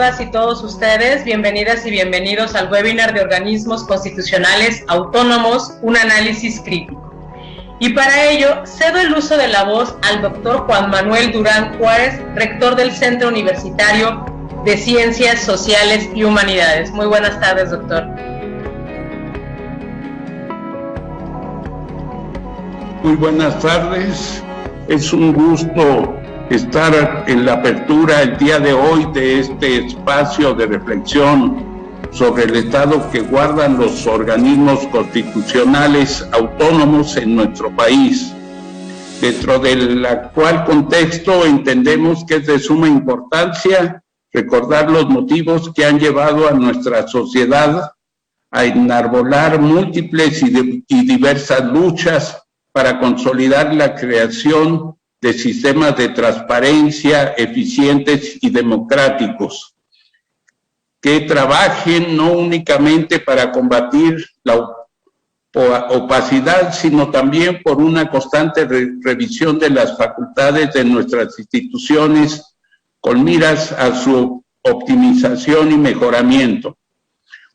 todas y todos ustedes, bienvenidas y bienvenidos al webinar de organismos constitucionales autónomos, un análisis crítico. Y para ello, cedo el uso de la voz al doctor Juan Manuel Durán Juárez, rector del Centro Universitario de Ciencias Sociales y Humanidades. Muy buenas tardes, doctor. Muy buenas tardes. Es un gusto estar en la apertura el día de hoy de este espacio de reflexión sobre el estado que guardan los organismos constitucionales autónomos en nuestro país. Dentro del actual contexto entendemos que es de suma importancia recordar los motivos que han llevado a nuestra sociedad a enarbolar múltiples y diversas luchas para consolidar la creación de sistemas de transparencia eficientes y democráticos, que trabajen no únicamente para combatir la opacidad, sino también por una constante revisión de las facultades de nuestras instituciones con miras a su optimización y mejoramiento.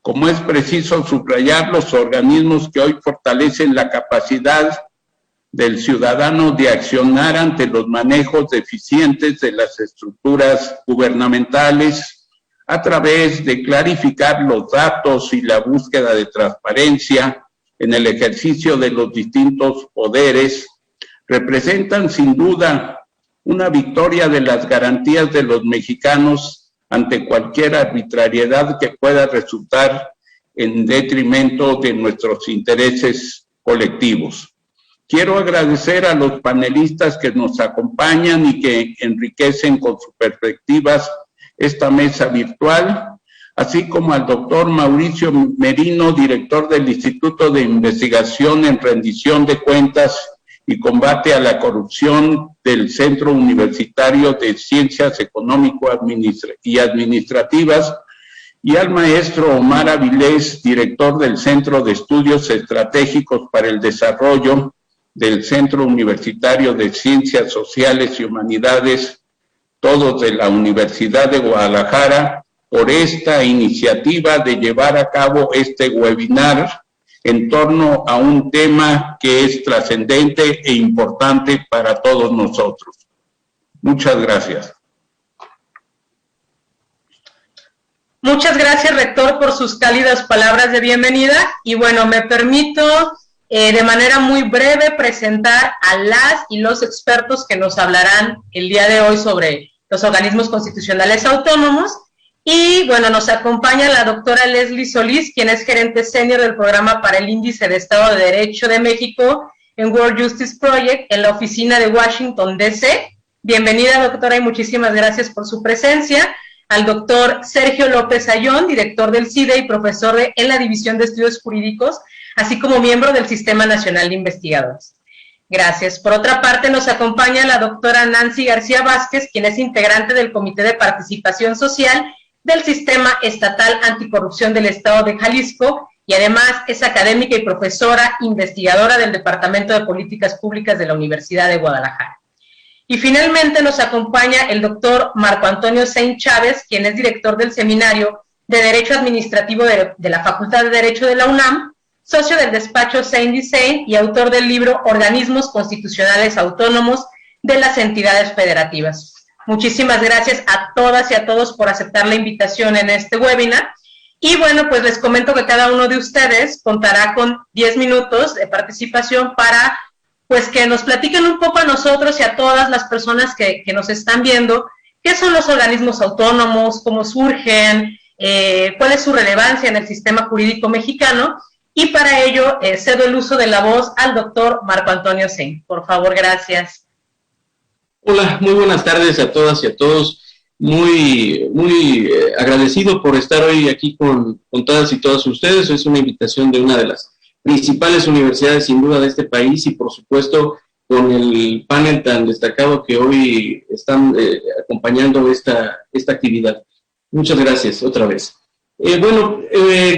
Como es preciso subrayar, los organismos que hoy fortalecen la capacidad del ciudadano de accionar ante los manejos deficientes de las estructuras gubernamentales a través de clarificar los datos y la búsqueda de transparencia en el ejercicio de los distintos poderes, representan sin duda una victoria de las garantías de los mexicanos ante cualquier arbitrariedad que pueda resultar en detrimento de nuestros intereses colectivos. Quiero agradecer a los panelistas que nos acompañan y que enriquecen con sus perspectivas esta mesa virtual, así como al doctor Mauricio Merino, director del Instituto de Investigación en Rendición de Cuentas y Combate a la Corrupción del Centro Universitario de Ciencias Económico-y Administrativas, y al maestro Omar Avilés, director del Centro de Estudios Estratégicos para el Desarrollo del Centro Universitario de Ciencias Sociales y Humanidades, todos de la Universidad de Guadalajara, por esta iniciativa de llevar a cabo este webinar en torno a un tema que es trascendente e importante para todos nosotros. Muchas gracias. Muchas gracias, rector, por sus cálidas palabras de bienvenida. Y bueno, me permito de manera muy breve presentar a las y los expertos que nos hablarán el día de hoy sobre los organismos constitucionales autónomos. Y bueno, nos acompaña la doctora Leslie Solís, quien es gerente senior del programa para el Índice de Estado de Derecho de México en World Justice Project en la oficina de Washington, D.C. Bienvenida, doctora, y muchísimas gracias por su presencia. Al doctor Sergio López Ayón, director del CIDE y profesor en la División de Estudios Jurídicos, así como miembro del Sistema Nacional de Investigadores. Gracias. Por otra parte, nos acompaña la doctora Nancy García Vázquez, quien es integrante del Comité de Participación Social del Sistema Estatal Anticorrupción del Estado de Jalisco, y además es académica y profesora investigadora del Departamento de Políticas Públicas de la Universidad de Guadalajara. Y finalmente nos acompaña el doctor Marco Antonio Sein Chávez, quien es director del Seminario de Derecho Administrativo de la Facultad de Derecho de la UNAM, socio del despacho Sein y Sein y autor del libro Organismos Constitucionales Autónomos de las Entidades Federativas. Muchísimas gracias a todas y a todos por aceptar la invitación en este webinar. Y bueno, pues les comento que cada uno de ustedes contará con 10 minutos de participación para pues que nos platiquen un poco a nosotros y a todas las personas que nos están viendo qué son los organismos autónomos, cómo surgen, cuál es su relevancia en el sistema jurídico mexicano. Y para ello cedo el uso de la voz al doctor Marco Antonio Sein. Por favor, gracias. Hola, muy buenas tardes a todas y a todos. Muy agradecido por estar hoy aquí con todas y todos ustedes. Es una invitación de una de las principales universidades sin duda de este país y por supuesto con el panel tan destacado que hoy están acompañando esta actividad. Muchas gracias otra vez.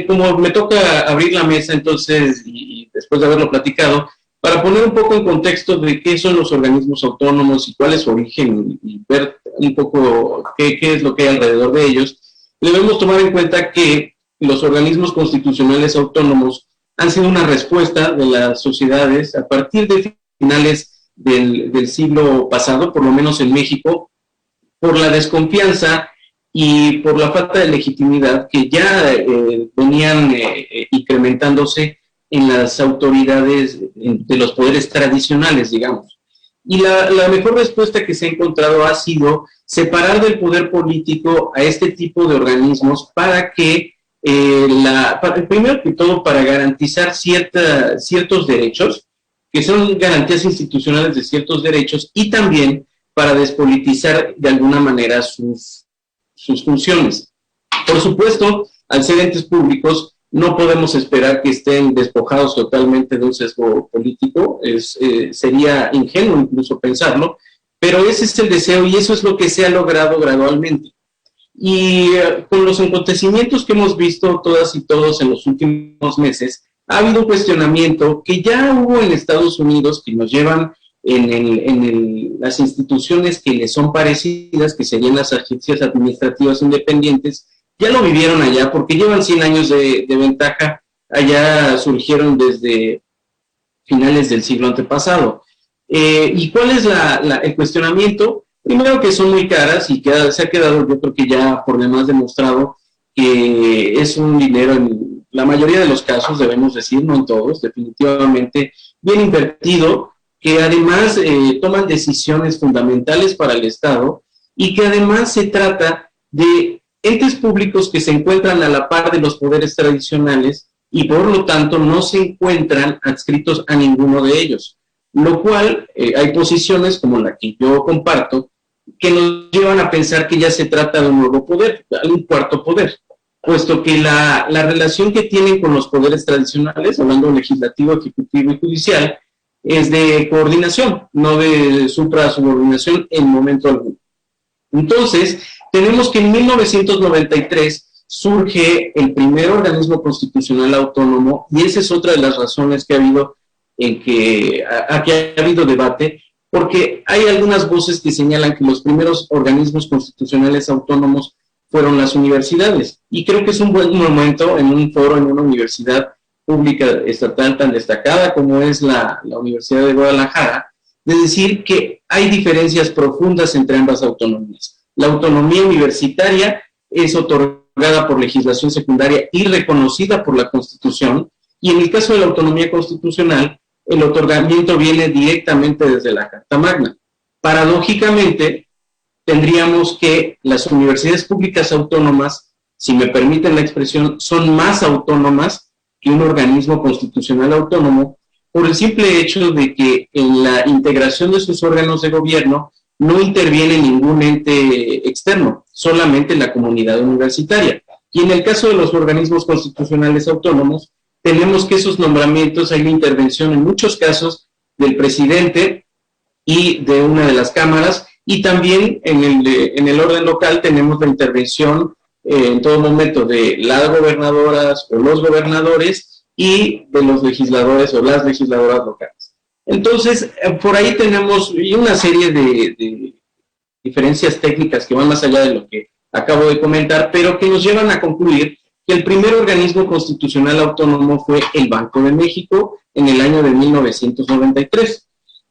Como me toca abrir la mesa entonces y después de haberlo platicado, para poner un poco en contexto de qué son los organismos autónomos y cuál es su origen y ver un poco qué es lo que hay alrededor de ellos, debemos tomar en cuenta que los organismos constitucionales autónomos han sido una respuesta de las sociedades a partir de finales del siglo pasado, por lo menos en México, por la desconfianza y por la falta de legitimidad que ya venían incrementándose en las autoridades de los poderes tradicionales, digamos. Y la mejor respuesta que se ha encontrado ha sido separar del poder político a este tipo de organismos para que, primero que todo, para garantizar ciertos derechos, que son garantías institucionales de ciertos derechos, y también para despolitizar de alguna manera sus funciones. Por supuesto, al ser entes públicos, no podemos esperar que estén despojados totalmente de un sesgo político, sería ingenuo incluso pensarlo, pero ese es el deseo y eso es lo que se ha logrado gradualmente. Y con los acontecimientos que hemos visto todas y todos en los últimos meses, ha habido un cuestionamiento que ya hubo en Estados Unidos, que nos llevan en las instituciones que les son parecidas, que serían las agencias administrativas independientes. Ya lo vivieron allá porque llevan 100 años de ventaja, allá surgieron desde finales del siglo antepasado. ¿Y cuál es el cuestionamiento? Primero, que son muy caras y se ha quedado, yo creo que ya por demás demostrado, que es un dinero, en la mayoría de los casos, debemos decir, no en todos, definitivamente bien invertido, que además toman decisiones fundamentales para el Estado y que además se trata de entes públicos que se encuentran a la par de los poderes tradicionales y por lo tanto no se encuentran adscritos a ninguno de ellos. Lo cual hay posiciones como la que yo comparto que nos llevan a pensar que ya se trata de un nuevo poder, un cuarto poder, puesto que la relación que tienen con los poderes tradicionales, hablando legislativo, ejecutivo y judicial, es de coordinación, no de supra-subordinación en momento alguno. Entonces, tenemos que en 1993 surge el primer organismo constitucional autónomo y esa es otra de las razones que ha habido que ha habido debate, porque hay algunas voces que señalan que los primeros organismos constitucionales autónomos fueron las universidades, y creo que es un buen momento en un foro, en una universidad pública estatal tan destacada como es la Universidad de Guadalajara, de decir que hay diferencias profundas entre ambas autonomías. La autonomía universitaria es otorgada por legislación secundaria y reconocida por la Constitución, y en el caso de la autonomía constitucional, el otorgamiento viene directamente desde la Carta Magna. Paradójicamente, tendríamos que las universidades públicas autónomas, si me permiten la expresión, son más autónomas que un organismo constitucional autónomo, por el simple hecho de que en la integración de sus órganos de gobierno no interviene ningún ente externo, solamente la comunidad universitaria. Y en el caso de los organismos constitucionales autónomos, tenemos que esos nombramientos, hay la intervención en muchos casos del presidente y de una de las cámaras, y también en el orden local tenemos la intervención en todo momento de las gobernadoras o los gobernadores y de los legisladores o las legisladoras locales. Entonces, por ahí tenemos una serie de diferencias técnicas que van más allá de lo que acabo de comentar, pero que nos llevan a concluir que el primer organismo constitucional autónomo fue el Banco de México en el año de 1993.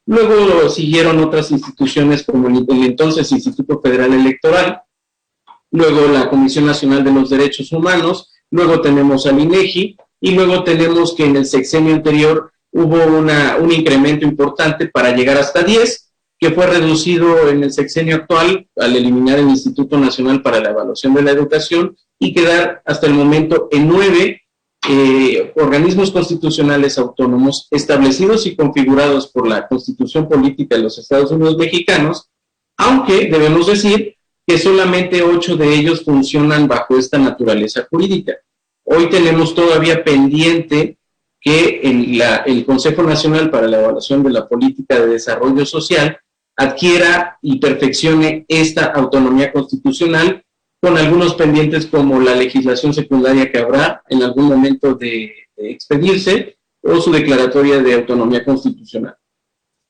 Luego siguieron otras instituciones como el entonces Instituto Federal Electoral, luego la Comisión Nacional de los Derechos Humanos, luego tenemos al INEGI, y luego tenemos que en el sexenio anterior hubo un incremento importante para llegar hasta 10, que fue reducido en el sexenio actual al eliminar el Instituto Nacional para la Evaluación de la Educación y quedar hasta el momento en 9 organismos constitucionales autónomos establecidos y configurados por la Constitución Política de los Estados Unidos Mexicanos, aunque debemos decir que solamente 8 de ellos funcionan bajo esta naturaleza jurídica. Hoy tenemos todavía pendiente que el Consejo Nacional para la Evaluación de la Política de Desarrollo Social adquiera y perfeccione esta autonomía constitucional, con algunos pendientes como la legislación secundaria que habrá en algún momento de expedirse o su declaratoria de autonomía constitucional.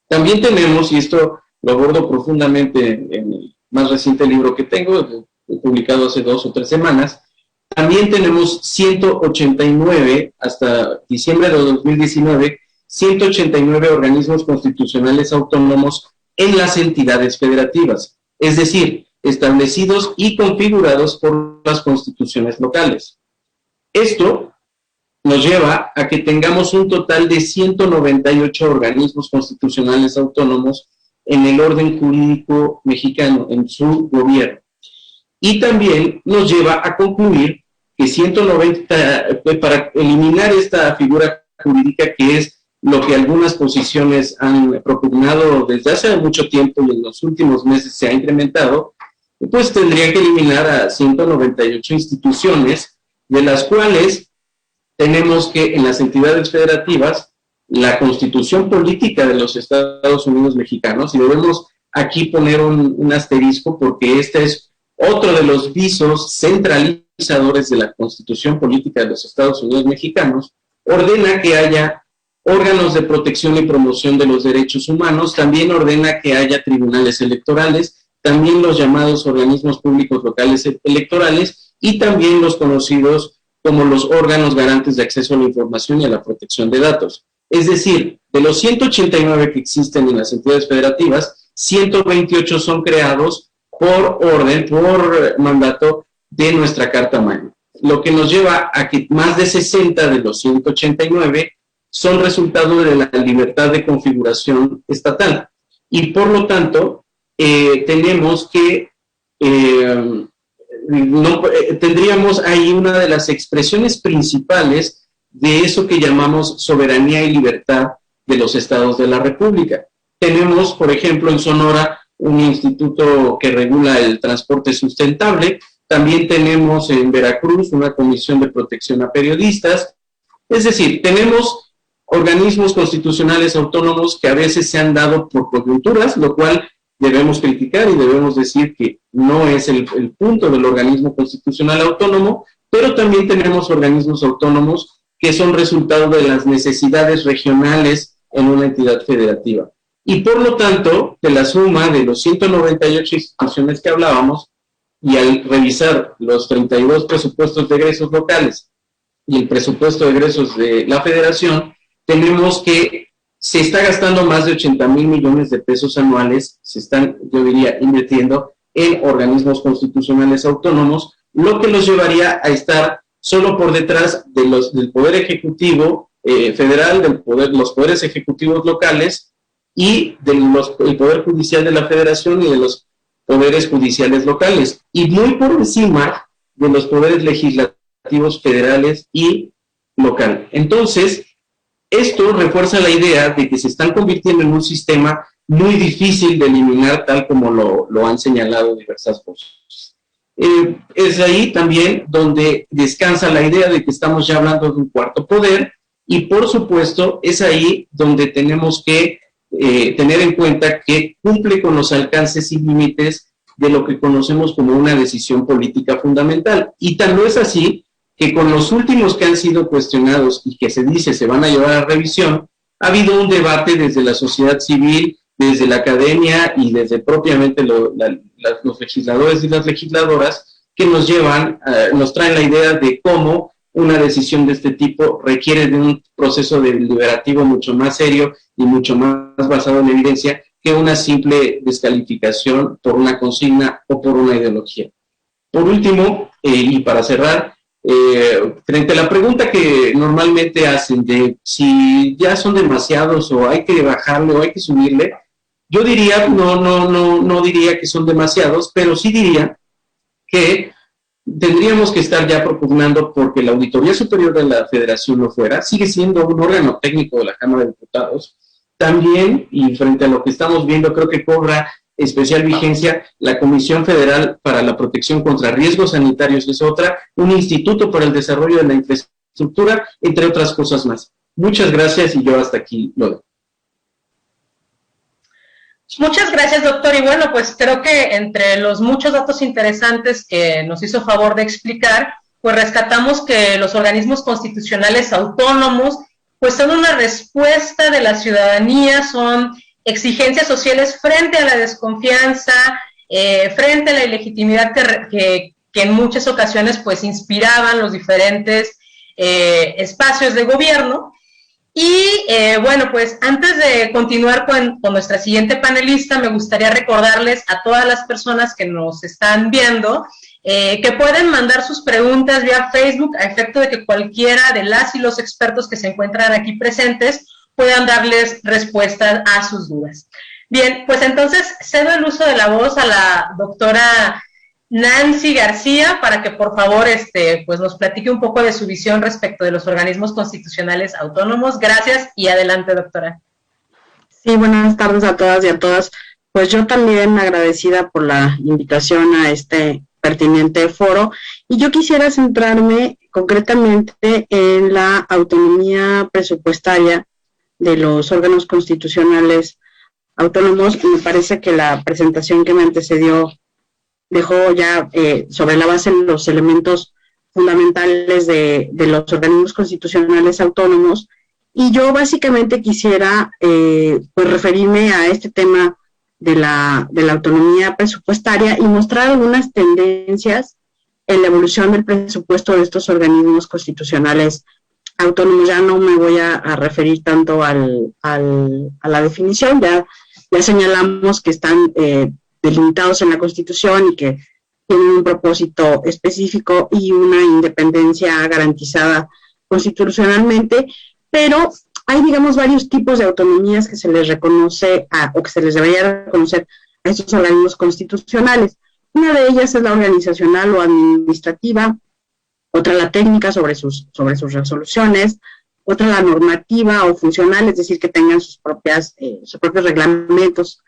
También tenemos, y esto lo abordo profundamente en el más reciente libro que tengo, publicado hace 2 o 3 semanas. También tenemos 189, hasta diciembre de 2019, 189 organismos constitucionales autónomos en las entidades federativas, es decir, establecidos y configurados por las constituciones locales. Esto nos lleva a que tengamos un total de 198 organismos constitucionales autónomos en el orden jurídico mexicano, en su gobierno. Y también nos lleva a concluir que 190, para eliminar esta figura jurídica, que es lo que algunas posiciones han propugnado desde hace mucho tiempo y en los últimos meses se ha incrementado, pues tendría que eliminar a 198 instituciones, de las cuales tenemos que en las entidades federativas la Constitución Política de los Estados Unidos Mexicanos, y debemos aquí poner un asterisco porque este es otro de los visos centralizadores de la Constitución Política de los Estados Unidos Mexicanos, ordena que haya órganos de protección y promoción de los derechos humanos, también ordena que haya tribunales electorales, también los llamados organismos públicos locales electorales y también los conocidos como los órganos garantes de acceso a la información y a la protección de datos. Es decir, de los 189 que existen en las entidades federativas, 128 son creados por orden, por mandato de nuestra Carta Magna, lo que nos lleva a que más de 60 de los 189 son resultado de la libertad de configuración estatal. Y por lo tanto, tenemos que, tendríamos ahí una de las expresiones principales de eso que llamamos soberanía y libertad de los estados de la República. Tenemos, por ejemplo, en Sonora, un instituto que regula el transporte sustentable. También tenemos en Veracruz una comisión de protección a periodistas. Es decir, tenemos organismos constitucionales autónomos que a veces se han dado por coyunturas, lo cual debemos criticar y debemos decir que no es el punto del organismo constitucional autónomo, pero también tenemos organismos autónomos que son resultado de las necesidades regionales en una entidad federativa. Y por lo tanto, de la suma de los 198 instituciones que hablábamos, y al revisar los 32 presupuestos de egresos locales y el presupuesto de egresos de la Federación, tenemos que se está gastando más de 80,000 millones de pesos anuales, se están, yo diría, invirtiendo en organismos constitucionales autónomos, lo que los llevaría a estar solo por detrás de del Poder Ejecutivo federal, los poderes ejecutivos locales y del Poder Judicial de la Federación y de los poderes judiciales locales, y muy por encima de los poderes legislativos federales y local. Entonces, esto refuerza la idea de que se están convirtiendo en un sistema muy difícil de eliminar, tal como lo han señalado diversas voces. Es ahí también donde descansa la idea de que estamos ya hablando de un cuarto poder, y por supuesto es ahí donde tenemos que tener en cuenta que cumple con los alcances y límites de lo que conocemos como una decisión política fundamental. Y tal no es así que con los últimos que han sido cuestionados y que se dice se van a llevar a revisión, ha habido un debate desde la sociedad civil, desde la academia y desde propiamente los legisladores y las legisladoras que nos traen la idea de cómo una decisión de este tipo requiere de un proceso deliberativo mucho más serio y mucho más basado en evidencia que una simple descalificación por una consigna o por una ideología. Por último, y para cerrar, frente a la pregunta que normalmente hacen de si ya son demasiados o hay que bajarle o hay que subirle, yo diría, no diría que son demasiados, pero sí diría que tendríamos que estar ya propugnando porque la Auditoría Superior de la Federación no fuera, sigue siendo un órgano técnico de la Cámara de Diputados. También, y frente a lo que estamos viendo, creo que cobra especial vigencia la Comisión Federal para la Protección contra Riesgos Sanitarios, es otra, un instituto para el desarrollo de la infraestructura, entre otras cosas más. Muchas gracias y yo hasta aquí lo doy. Muchas gracias, doctor. Y bueno, pues creo que entre los muchos datos interesantes que nos hizo favor de explicar, pues rescatamos que los organismos constitucionales autónomos pues son una respuesta de la ciudadanía, son exigencias sociales frente a la desconfianza frente a la ilegitimidad que en muchas ocasiones pues inspiraban los diferentes espacios de gobierno. Y bueno, pues antes de continuar con nuestra siguiente panelista, me gustaría recordarles a todas las personas que nos están viendo que pueden mandar sus preguntas vía Facebook a efecto de que cualquiera de las y los expertos que se encuentran aquí presentes puedan darles respuestas a sus dudas. Bien, pues entonces cedo el uso de la voz a la doctora Nancy García para que por favor pues nos platique un poco de su visión respecto de los organismos constitucionales autónomos. Gracias y adelante, doctora. Sí, buenas tardes a todas y a todas. Pues yo también agradecida por la invitación a este pertinente foro, y yo quisiera centrarme concretamente en la autonomía presupuestaria de los órganos constitucionales autónomos. Me parece que la presentación que me antecedió dejó ya sobre la base los elementos fundamentales de los organismos constitucionales autónomos, y yo básicamente quisiera pues referirme a este tema de la autonomía presupuestaria y mostrar algunas tendencias en la evolución del presupuesto de estos organismos constitucionales autónomos. Ya no me voy a referir tanto a la definición, ya señalamos que están delimitados en la Constitución y que tienen un propósito específico y una independencia garantizada constitucionalmente, pero hay, digamos, varios tipos de autonomías que se les reconoce o que se les debería reconocer a estos organismos constitucionales. Una de ellas es la organizacional o administrativa, otra la técnica sobre sus resoluciones, otra la normativa o funcional, es decir, que tengan sus propios reglamentos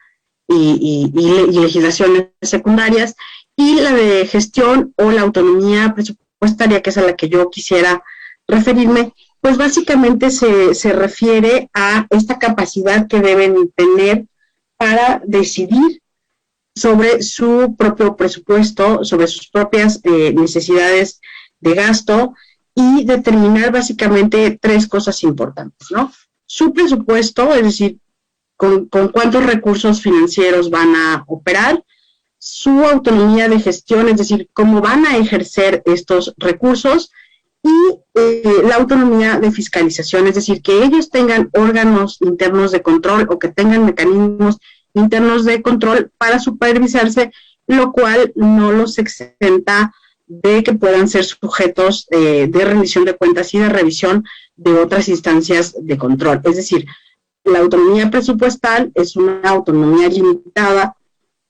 y legislaciones secundarias, y la de gestión o la autonomía presupuestaria, que es a la que yo quisiera referirme. Pues básicamente se refiere a esta capacidad que deben tener para decidir sobre su propio presupuesto, sobre sus propias necesidades de gasto, y determinar básicamente tres cosas importantes, ¿no? Su presupuesto, es decir, con cuántos recursos financieros van a operar; su autonomía de gestión, es decir, cómo van a ejercer estos recursos; y la autonomía de fiscalización, es decir, que ellos tengan órganos internos de control o que tengan mecanismos internos de control para supervisarse, lo cual no los exenta de que puedan ser sujetos de rendición de cuentas y de revisión de otras instancias de control. Es decir, la autonomía presupuestal es una autonomía limitada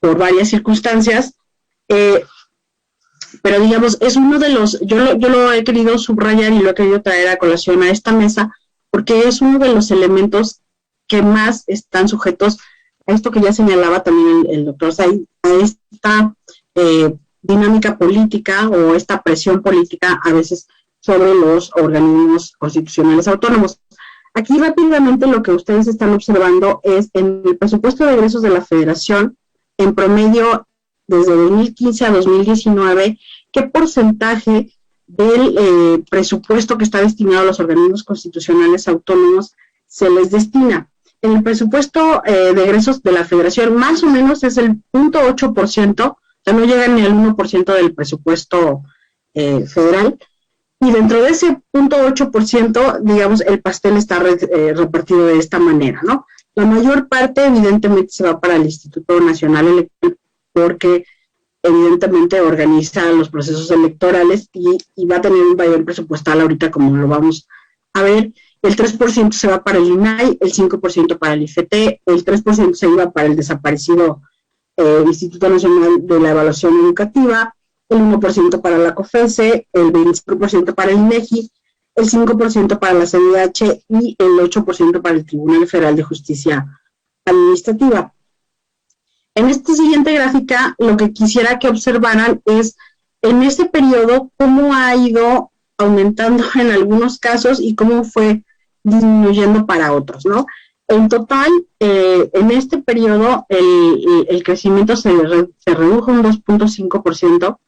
por varias circunstancias, pero digamos, es uno de los, yo lo he querido subrayar y lo he querido traer a colación a esta mesa, porque es uno de los elementos que más están sujetos a esto que ya señalaba también el doctor Said, a esta dinámica política o esta presión política a veces sobre los organismos constitucionales autónomos. Aquí rápidamente lo que ustedes están observando es en el presupuesto de egresos de la Federación, en promedio desde 2015 a 2019, qué porcentaje del presupuesto que está destinado a los organismos constitucionales autónomos se les destina. En el presupuesto de egresos de la Federación, más o menos es el 0.8%, o sea, no llega ni al 1% del presupuesto federal, y dentro de ese 0.8%, digamos, el pastel está repartido de esta manera, ¿no? La mayor parte, evidentemente, se va para el Instituto Nacional Electoral, porque evidentemente organiza los procesos electorales y va a tener un mayor presupuestal ahorita, como lo vamos a ver. El 3% se va para el INAI, el 5% para el IFT, el 3% se iba para el desaparecido Instituto Nacional de la Evaluación Educativa, el 1% para la COFESE, el 25% para el INEGI, el 5% para la CNDH y el 8% para el Tribunal Federal de Justicia Administrativa. En esta siguiente gráfica, lo que quisiera que observaran es, en este periodo, cómo ha ido aumentando en algunos casos y cómo fue disminuyendo para otros, ¿no? En total, en este periodo, el crecimiento se redujo un 2.5%,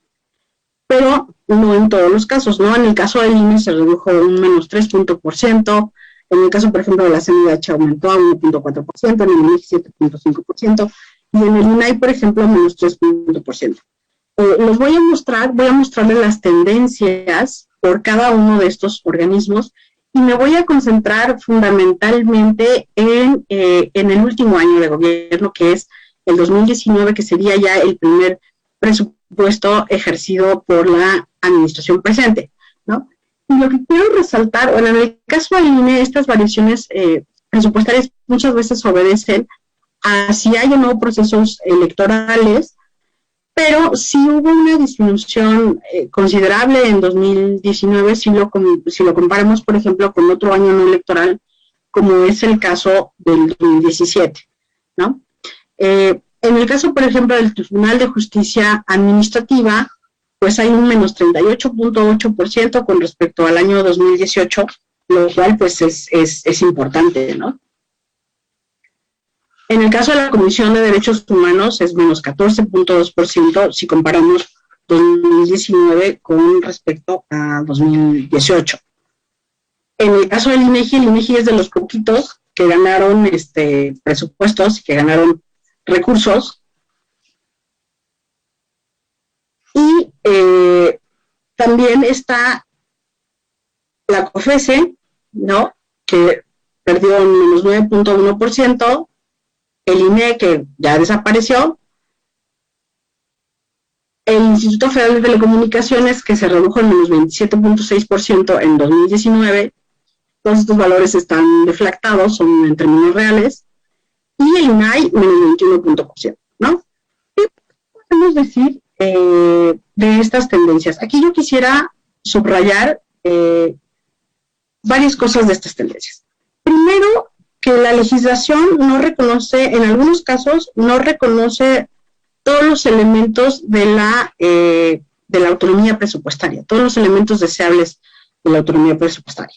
pero no en todos los casos, ¿no? En el caso del INE se redujo un menos 3%, en el caso, por ejemplo, de la CNDH aumentó a 1.4%, en el INEGI 7.5%, y en el INAI, por ejemplo, menos 3%. Voy a mostrarles las tendencias por cada uno de estos organismos y me voy a concentrar fundamentalmente en el último año de gobierno, que es el 2019, que sería ya el primer presupuesto ejercido por la administración presente, ¿no? Y lo que quiero resaltar, bueno, en el caso del INE, estas variaciones presupuestarias muchas veces obedecen a si hay o no procesos electorales, pero sí hubo una disminución considerable en 2019 si lo comparamos, por ejemplo, con otro año no electoral, como es el caso del 2017, ¿no? En el caso, por ejemplo, del Tribunal de Justicia Administrativa, pues hay un menos 38.8% con respecto al año 2018, lo cual pues es importante, ¿no? En el caso de la Comisión de Derechos Humanos es menos 14.2% si comparamos 2019 con respecto a 2018. En el caso del INEGI, el INEGI es de los poquitos que ganaron presupuestos y que ganaron recursos. Y también está la COFESE, ¿no?, que perdió un menos 9.1%, el INE, que ya desapareció, el Instituto Federal de Telecomunicaciones, que se redujo en menos 27.6% en 2019, todos estos valores están deflactados, son en términos reales, y el INAI, menos 21%, ¿no? ¿Qué podemos decir de estas tendencias? Aquí yo quisiera subrayar varias cosas de estas tendencias. Primero, que la legislación no reconoce, en algunos casos, no reconoce todos los elementos de la autonomía presupuestaria, todos los elementos deseables de la autonomía presupuestaria.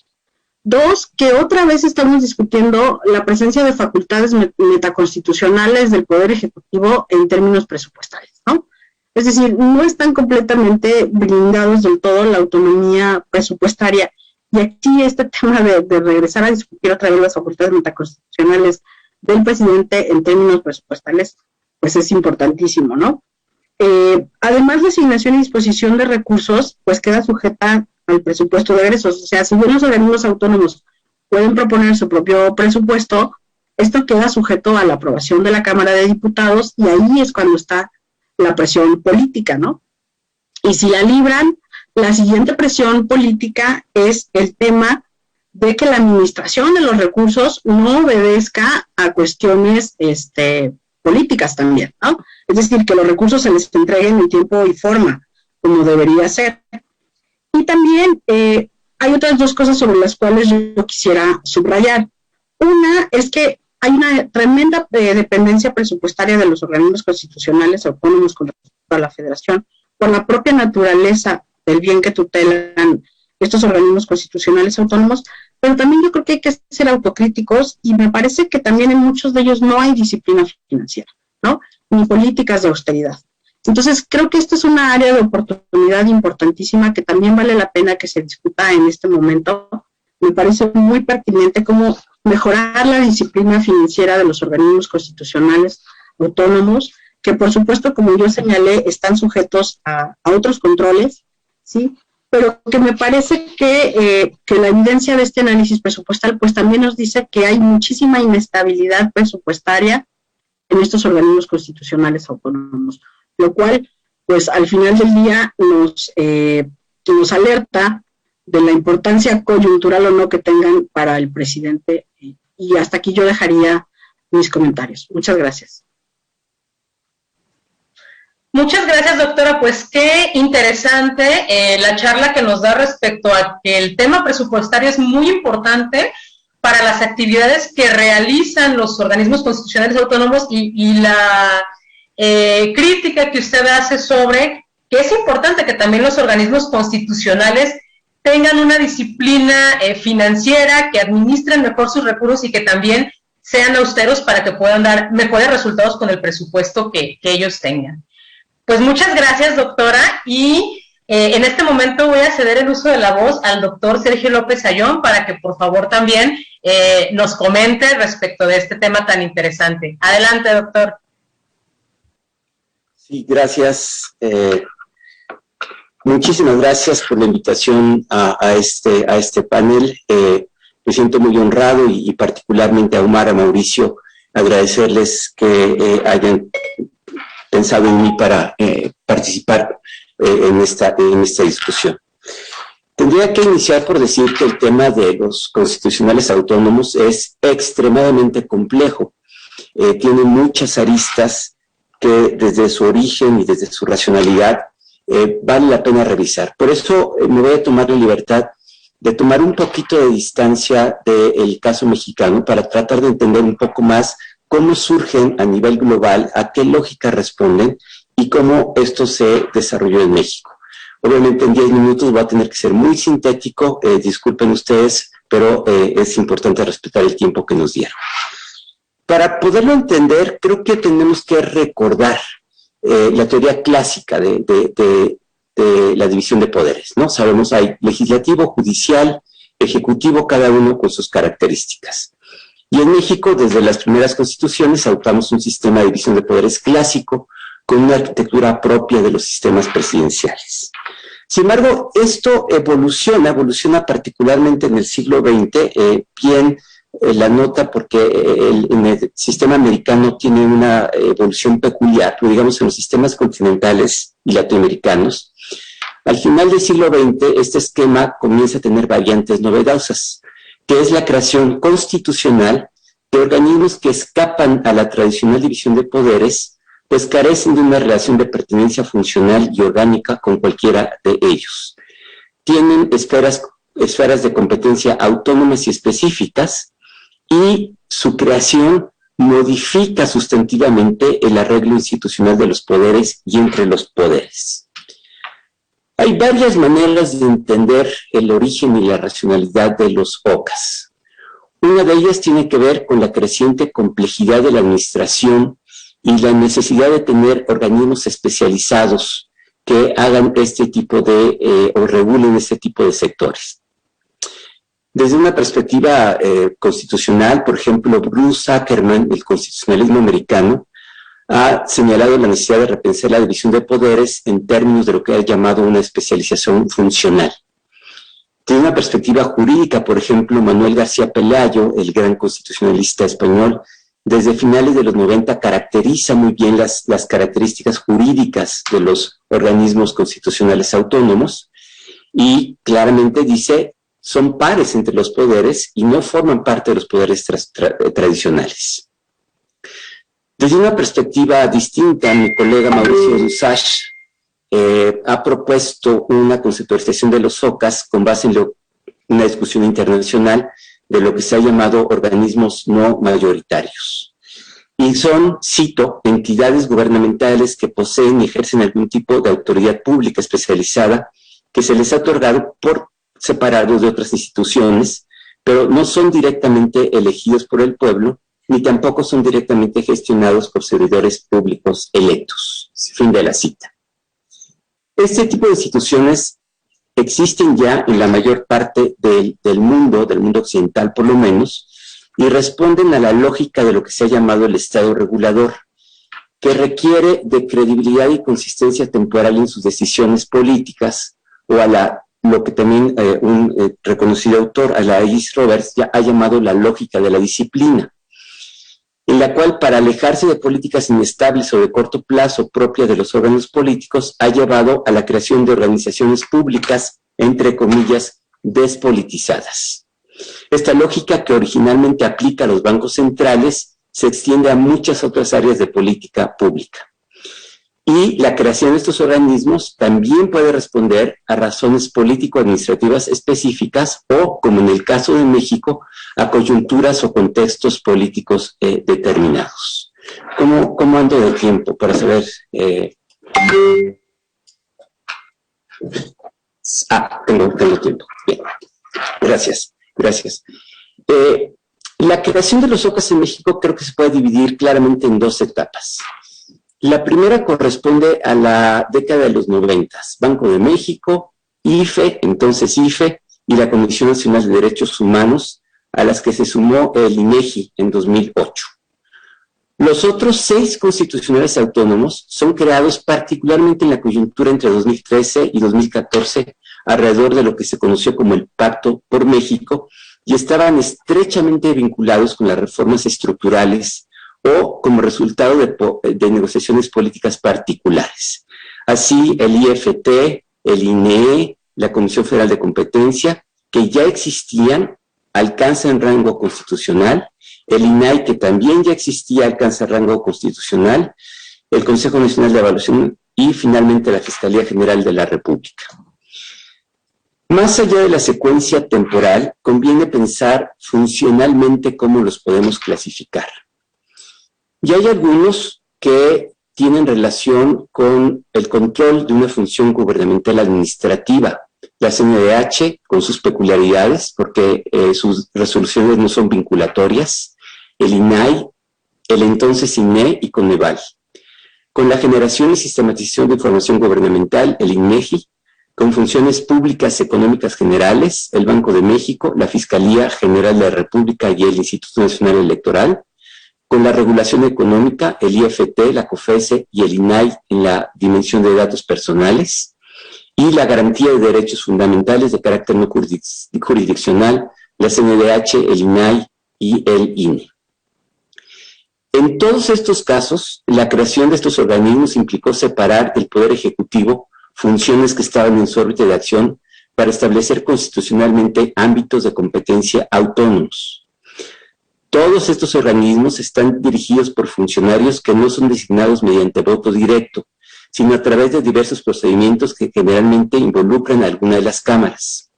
Dos, que otra vez estamos discutiendo la presencia de facultades metaconstitucionales del Poder Ejecutivo en términos presupuestarios, ¿no? Es decir, no están completamente blindados del todo la autonomía presupuestaria. Y aquí este tema de regresar a discutir otra vez las facultades metaconstitucionales del presidente en términos presupuestales, pues es importantísimo, ¿no? Además, la asignación y disposición de recursos, pues queda sujeta al presupuesto de egresos. O sea, si bien los organismos autónomos pueden proponer su propio presupuesto, esto queda sujeto a la aprobación de la Cámara de Diputados y ahí es cuando está la presión política, ¿no? Y si la libran, la siguiente presión política es el tema de que la administración de los recursos no obedezca a cuestiones políticas también, ¿no? Es decir, que los recursos se les entreguen en tiempo y forma, como debería ser. Y también hay otras dos cosas sobre las cuales yo quisiera subrayar. Una es que hay una tremenda dependencia presupuestaria de los organismos constitucionales autónomos con respecto a la Federación, por la propia naturaleza del bien que tutelan estos organismos constitucionales autónomos, pero también yo creo que hay que ser autocríticos y me parece que también en muchos de ellos no hay disciplina financiera, ¿no?, ni políticas de austeridad. Entonces creo que esta es una área de oportunidad importantísima que también vale la pena que se discuta en este momento. Me parece muy pertinente cómo mejorar la disciplina financiera de los organismos constitucionales autónomos, que por supuesto, como yo señalé, están sujetos a otros controles, ¿sí? Pero que me parece que la evidencia de este análisis presupuestal pues también nos dice que hay muchísima inestabilidad presupuestaria en estos organismos constitucionales autónomos, lo cual pues al final del día nos alerta de la importancia coyuntural o no que tengan para el presidente, y hasta aquí yo dejaría mis comentarios. Muchas gracias. Muchas gracias, doctora. Pues qué interesante la charla que nos da respecto a que el tema presupuestario es muy importante para las actividades que realizan los organismos constitucionales autónomos y la crítica que usted hace sobre que es importante que también los organismos constitucionales tengan una disciplina financiera, que administren mejor sus recursos y que también sean austeros para que puedan dar mejores resultados con el presupuesto que ellos tengan. Pues muchas gracias, doctora, y en este momento voy a ceder el uso de la voz al doctor Sergio López Ayón para que por favor también nos comente respecto de este tema tan interesante. Adelante, doctor. Sí, gracias. Muchísimas gracias por la invitación a este panel. Me siento muy honrado y particularmente a Omar, a Mauricio, agradecerles que hayan pensado en mí para participar en esta discusión. Tendría que iniciar por decir que el tema de los constitucionales autónomos es extremadamente complejo. Tiene muchas aristas que desde su origen y desde su racionalidad vale la pena revisar. Por eso me voy a tomar la libertad de tomar un poquito de distancia del caso mexicano para tratar de entender un poco más cómo surgen a nivel global, a qué lógica responden y cómo esto se desarrolló en México. Obviamente en 10 minutos voy a tener que ser muy sintético, disculpen ustedes, pero es importante respetar el tiempo que nos dieron. Para poderlo entender, creo que tenemos que recordar la teoría clásica de la división de poderes, ¿no? Sabemos, hay legislativo, judicial, ejecutivo, cada uno con sus características. Y en México, desde las primeras constituciones, adoptamos un sistema de división de poderes clásico, con una arquitectura propia de los sistemas presidenciales. Sin embargo, esto evoluciona particularmente en el siglo XX, la nota porque en el sistema americano tiene una evolución peculiar, pero digamos en los sistemas continentales y latinoamericanos. Al final del siglo XX, este esquema comienza a tener variantes novedosas, que es la creación constitucional de organismos que escapan a la tradicional división de poderes, pues carecen de una relación de pertenencia funcional y orgánica con cualquiera de ellos. Tienen esferas de competencia autónomas y específicas, y su creación modifica sustantivamente el arreglo institucional de los poderes y entre los poderes. Hay varias maneras de entender el origen y la racionalidad de los OCAS. Una de ellas tiene que ver con la creciente complejidad de la administración y la necesidad de tener organismos especializados que hagan este tipo de, o regulen este tipo de sectores. Desde una perspectiva constitucional, por ejemplo, Bruce Ackerman, el constitucionalismo americano, ha señalado la necesidad de repensar la división de poderes en términos de lo que ha llamado una especialización funcional. Desde una perspectiva jurídica, por ejemplo, Manuel García Pelayo, el gran constitucionalista español, desde finales de los 90 caracteriza muy bien las características jurídicas de los organismos constitucionales autónomos y claramente dice son pares entre los poderes y no forman parte de los poderes tradicionales. Desde una perspectiva distinta, mi colega Mauricio Dusach ha propuesto una conceptualización de los OCAS con base en una discusión internacional de lo que se ha llamado organismos no mayoritarios. Y son, cito, entidades gubernamentales que poseen y ejercen algún tipo de autoridad pública especializada que se les ha otorgado por separados de otras instituciones, pero no son directamente elegidos por el pueblo, ni tampoco son directamente gestionados por servidores públicos electos. Fin de la cita. Este tipo de instituciones existen ya en la mayor parte del mundo occidental por lo menos, y responden a la lógica de lo que se ha llamado el Estado regulador, que requiere de credibilidad y consistencia temporal en sus decisiones políticas, o a lo que también un reconocido autor, a la Ellis Roberts, ya ha llamado la lógica de la disciplina, en la cual para alejarse de políticas inestables o de corto plazo propia de los órganos políticos, ha llevado a la creación de organizaciones públicas, entre comillas, despolitizadas. Esta lógica que originalmente aplica a los bancos centrales se extiende a muchas otras áreas de política pública. Y la creación de estos organismos también puede responder a razones político-administrativas específicas o, como en el caso de México, a coyunturas o contextos políticos determinados. ¿Cómo ando de tiempo para saber? Tengo tiempo. Bien. Gracias. La creación de los OCAS en México creo que se puede dividir claramente en dos etapas. La primera corresponde a la década de los 90, Banco de México, IFE, entonces IFE, y la Comisión Nacional de Derechos Humanos, a las que se sumó el INEGI en 2008. Los otros 6 constitucionales autónomos son creados particularmente en la coyuntura entre 2013 y 2014, alrededor de lo que se conoció como el Pacto por México, y estaban estrechamente vinculados con las reformas estructurales o como resultado de negociaciones políticas particulares. Así, el IFT, el INE, la Comisión Federal de Competencia, que ya existían, alcanzan rango constitucional, el INAI, que también ya existía, alcanza rango constitucional, el Consejo Nacional de Evaluación y finalmente la Fiscalía General de la República. Más allá de la secuencia temporal, conviene pensar funcionalmente cómo los podemos clasificar. Y hay algunos que tienen relación con el control de una función gubernamental administrativa. La CNDH, con sus peculiaridades, porque sus resoluciones no son vinculatorias, el INAI, el entonces INE y Coneval. Con la generación y sistematización de información gubernamental, el INEGI, con funciones públicas económicas generales, el Banco de México, la Fiscalía General de la República y el Instituto Nacional Electoral, con la regulación económica, el IFT, la COFESE y el INAI en la dimensión de datos personales, y la garantía de derechos fundamentales de carácter no jurisdiccional, la CNDH, el INAI y el INE. En todos estos casos, la creación de estos organismos implicó separar del Poder Ejecutivo funciones que estaban en su órbita de acción para establecer constitucionalmente ámbitos de competencia autónomos. Todos estos organismos están dirigidos por funcionarios que no son designados mediante voto directo, sino a través de diversos procedimientos que generalmente involucran a alguna de las cámaras.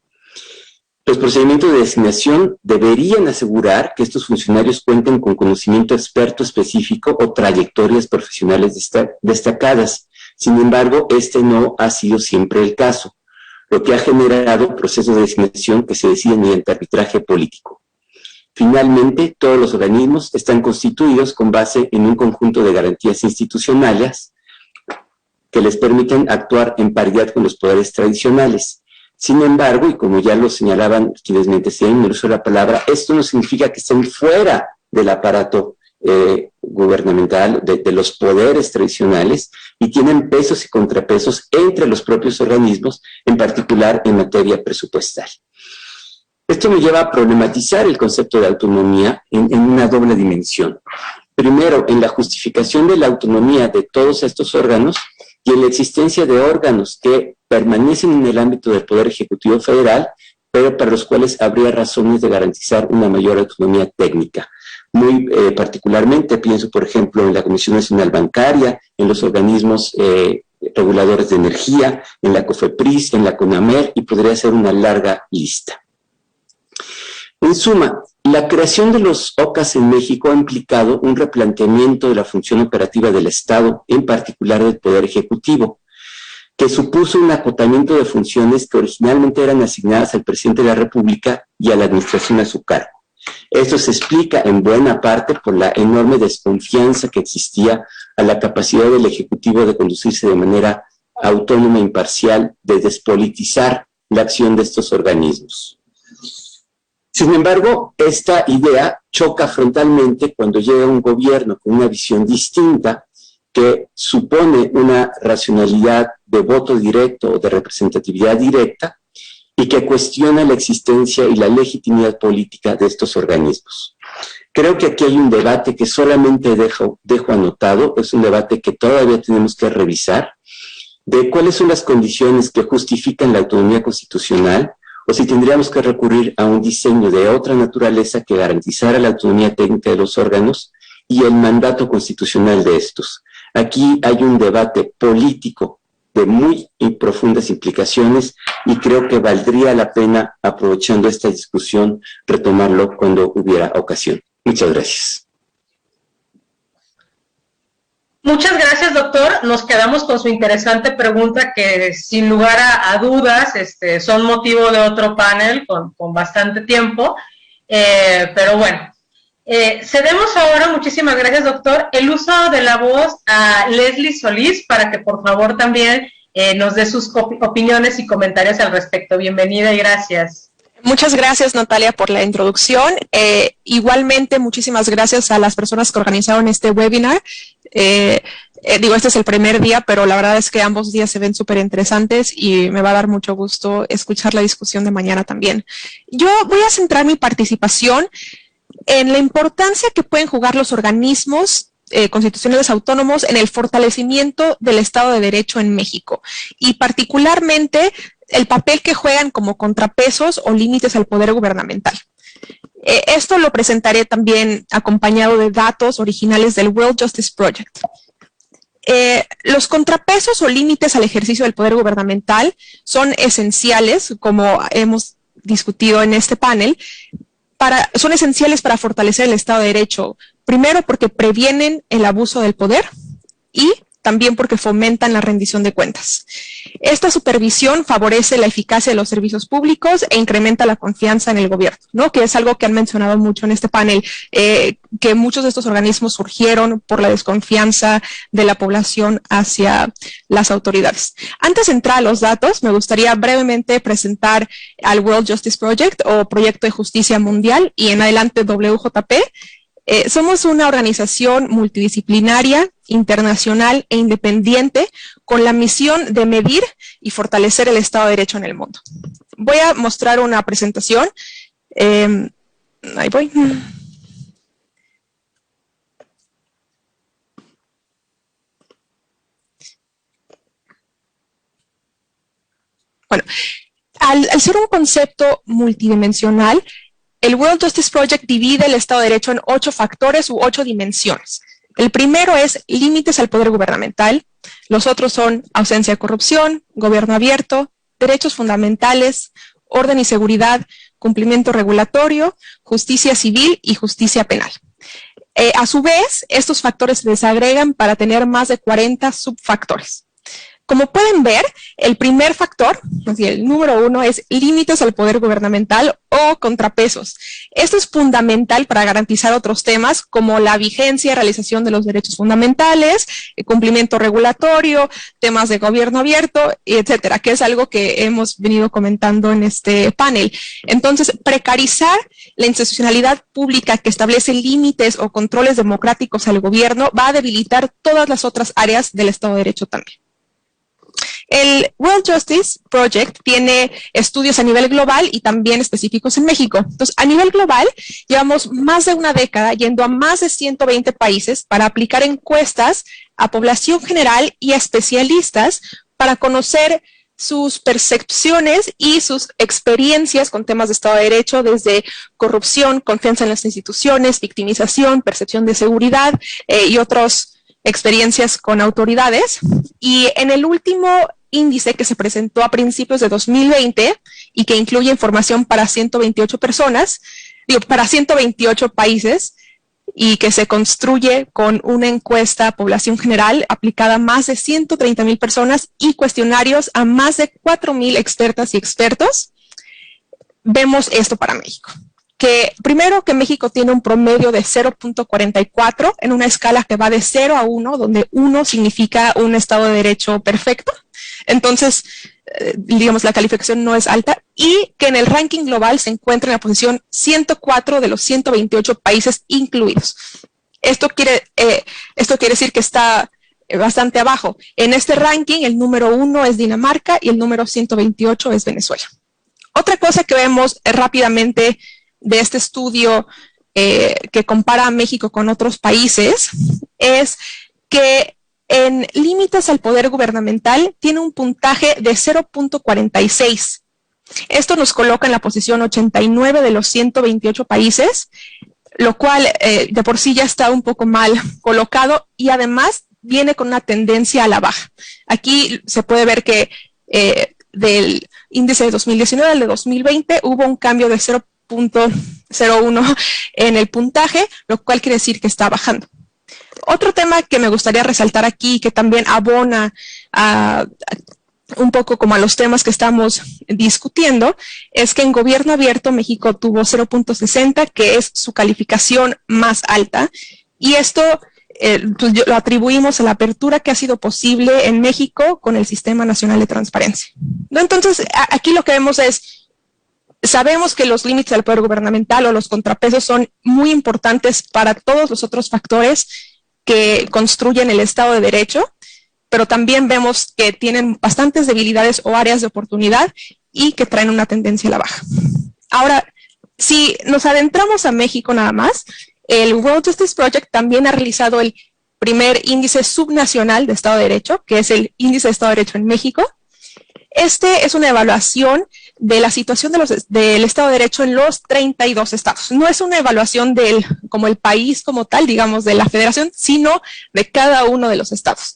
Los procedimientos de designación deberían asegurar que estos funcionarios cuenten con conocimiento experto específico o trayectorias profesionales destacadas. Sin embargo, este no ha sido siempre el caso, lo que ha generado procesos de designación que se deciden mediante arbitraje político. Finalmente, todos los organismos están constituidos con base en un conjunto de garantías institucionales que les permiten actuar en paridad con los poderes tradicionales. Sin embargo, y como ya lo señalaban quienes me antecedieron en el uso de la palabra, esto no significa que estén fuera del aparato gubernamental, de los poderes tradicionales, y tienen pesos y contrapesos entre los propios organismos, en particular en materia presupuestal. Esto me lleva a problematizar el concepto de autonomía en una doble dimensión. Primero, en la justificación de la autonomía de todos estos órganos y en la existencia de órganos que permanecen en el ámbito del Poder Ejecutivo Federal, pero para los cuales habría razones de garantizar una mayor autonomía técnica. Muy particularmente pienso, por ejemplo, en la Comisión Nacional Bancaria, en los organismos reguladores de energía, en la COFEPRIS, en la CONAMER, y podría ser una larga lista. En suma, la creación de los OCAS en México ha implicado un replanteamiento de la función operativa del Estado, en particular del Poder Ejecutivo, que supuso un acotamiento de funciones que originalmente eran asignadas al presidente de la República y a la administración a su cargo. Esto se explica en buena parte por la enorme desconfianza que existía a la capacidad del Ejecutivo de conducirse de manera autónoma e imparcial, de despolitizar la acción de estos organismos. Sin embargo, esta idea choca frontalmente cuando llega un gobierno con una visión distinta que supone una racionalidad de voto directo o de representatividad directa y que cuestiona la existencia y la legitimidad política de estos organismos. Creo que aquí hay un debate que solamente dejo anotado, es un debate que todavía tenemos que revisar, de cuáles son las condiciones que justifican la autonomía constitucional, o si tendríamos que recurrir a un diseño de otra naturaleza que garantizara la autonomía técnica de los órganos y el mandato constitucional de estos. Aquí hay un debate político de muy profundas implicaciones y creo que valdría la pena, aprovechando esta discusión, retomarlo cuando hubiera ocasión. Muchas gracias. Muchas gracias, doctor. Nos quedamos con su interesante pregunta que sin lugar a dudas son motivo de otro panel con bastante tiempo, pero bueno. Cedemos ahora, muchísimas gracias, doctor, el uso de la voz a Leslie Solís para que por favor también nos dé sus opiniones y comentarios al respecto. Bienvenida y gracias. Muchas gracias, Natalia, por la introducción. Igualmente, muchísimas gracias a las personas que organizaron este webinar. Este es el primer día, pero la verdad es que ambos días se ven súper interesantes y me va a dar mucho gusto escuchar la discusión de mañana también. Yo voy a centrar mi participación en la importancia que pueden jugar los organismos constitucionales autónomos en el fortalecimiento del Estado de Derecho en México y particularmente el papel que juegan como contrapesos o límites al poder gubernamental. Esto lo presentaré también acompañado de datos originales del World Justice Project. Los contrapesos o límites al ejercicio del poder gubernamental son esenciales, como hemos discutido en este panel, son esenciales para fortalecer el Estado de Derecho. Primero, porque previenen el abuso del poder y también porque fomentan la rendición de cuentas. Esta supervisión favorece la eficacia de los servicios públicos e incrementa la confianza en el gobierno, ¿no? Que es algo que han mencionado mucho en este panel, que muchos de estos organismos surgieron por la desconfianza de la población hacia las autoridades. Antes de entrar a los datos, me gustaría brevemente presentar al World Justice Project o Proyecto de Justicia Mundial y en adelante WJP. Somos una organización multidisciplinaria, internacional e independiente con la misión de medir y fortalecer el Estado de Derecho en el mundo. Voy a mostrar una presentación. Ahí voy. Bueno, al ser un concepto multidimensional, el World Justice Project divide el Estado de Derecho en 8 factores u 8 dimensiones. El primero es límites al poder gubernamental. Los otros son ausencia de corrupción, gobierno abierto, derechos fundamentales, orden y seguridad, cumplimiento regulatorio, justicia civil y justicia penal. A su vez, estos factores se desagregan para tener más de 40 subfactores. Como pueden ver, el primer factor, el número 1, es límites al poder gubernamental o contrapesos. Esto es fundamental para garantizar otros temas como la vigencia y realización de los derechos fundamentales, el cumplimiento regulatorio, temas de gobierno abierto, etcétera, que es algo que hemos venido comentando en este panel. Entonces, precarizar la institucionalidad pública que establece límites o controles democráticos al gobierno va a debilitar todas las otras áreas del Estado de Derecho también. El World Justice Project tiene estudios a nivel global y también específicos en México. Entonces, a nivel global, llevamos más de una década yendo a más de 120 países para aplicar encuestas a población general y a especialistas para conocer sus percepciones y sus experiencias con temas de Estado de Derecho, desde corrupción, confianza en las instituciones, victimización, percepción de seguridad y otras experiencias con autoridades. Y en el último índice que se presentó a principios de 2020 y que incluye información para 128 personas, para 128 países, y que se construye con una encuesta a población general aplicada a más de 130,000 personas y cuestionarios a más de 4,000 expertas y expertos, vemos esto para México. Que primero que México tiene un promedio de 0.44 en una escala que va de 0 a 1, donde 1 significa un Estado de Derecho perfecto. Entonces, digamos, la calificación no es alta, y que en el ranking global se encuentra en la posición 104 de los 128 países incluidos. Esto quiere decir que está bastante abajo. En este ranking, el número 1 es Dinamarca y el número 128 es Venezuela. Otra cosa que vemos rápidamente de este estudio que compara a México con otros países es que en límites al poder gubernamental tiene un puntaje de 0.46. Esto nos coloca en la posición 89 de los 128 países, lo cual de por sí ya está un poco mal colocado y además viene con una tendencia a la baja. Aquí se puede ver que del índice de 2019 al de 2020 hubo un cambio de 0.01 en el puntaje, lo cual quiere decir que está bajando. Otro tema que me gustaría resaltar aquí, que también abona un poco como a los temas que estamos discutiendo, es que en gobierno abierto México tuvo 0.60, que es su calificación más alta, y esto pues lo atribuimos a la apertura que ha sido posible en México con el Sistema Nacional de Transparencia, ¿no? Entonces, aquí lo que vemos es Sabemos que los límites del poder gubernamental o los contrapesos son muy importantes para todos los otros factores que construyen el Estado de Derecho, pero también vemos que tienen bastantes debilidades o áreas de oportunidad y que traen una tendencia a la baja. Ahora, si nos adentramos a México nada más, el World Justice Project también ha realizado el primer índice subnacional de Estado de Derecho, que es el índice de Estado de Derecho en México. Este es una evaluación de la situación del Estado de Derecho en los 32 estados. No es una evaluación como el país como tal, digamos, de la federación, sino de cada uno de los estados.